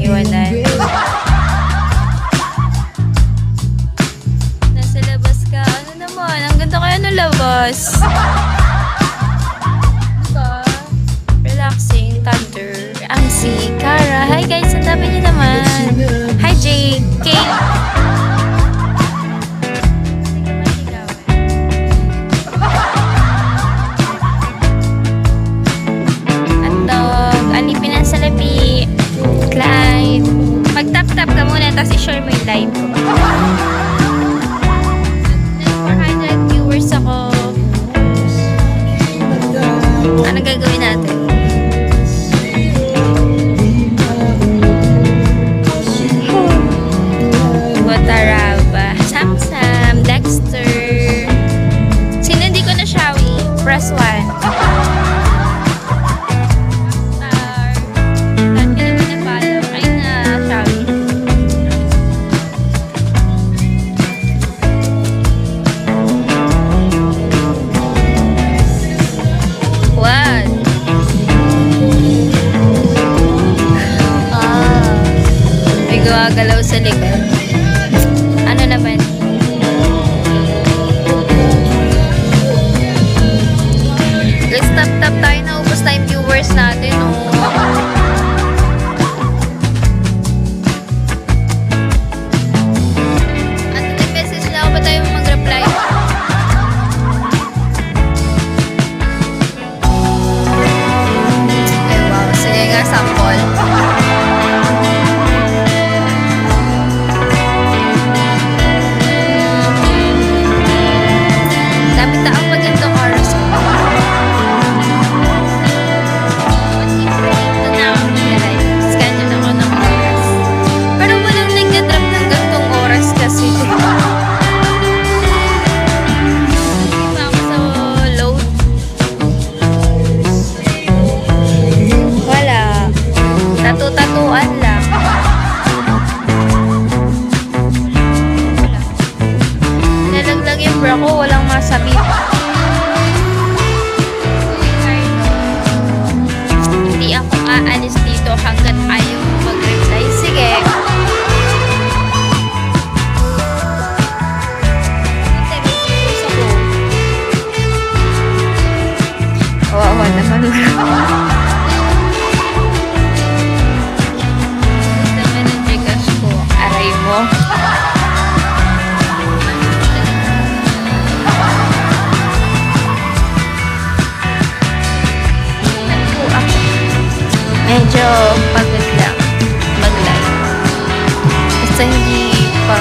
iwanan. Nasa labas ka. Ano naman? Ang ganda kaya ng labas. Diba? Relaxing. Thunder. Ang si Cara. Hi guys, ang dami niyo naman. Hi JK. Salapi, Clyde. Mag-tap-tap ka muna, tapos i-share mo yung live ko. 400 viewers ako. Ano gagawin natin? Wataraba, Samsam, Dexter. Sino hindi ko na shawi? Press 1. Galaw sa likod. Ano naman? Let's tap-tap tayo na ubos na yung viewers natin, oh. Ano nag-message na ako? Ba tayo mag-reply? Ay, wow. Sige nga, sample. Tatuan lang. Nalaglag yung bra ko, walang masabit. Hindi ako aalis dito hanggat ayaw mag-reply. Sige. Kawawa naman. Medyo pagod lang mag-live. Basta hindi pa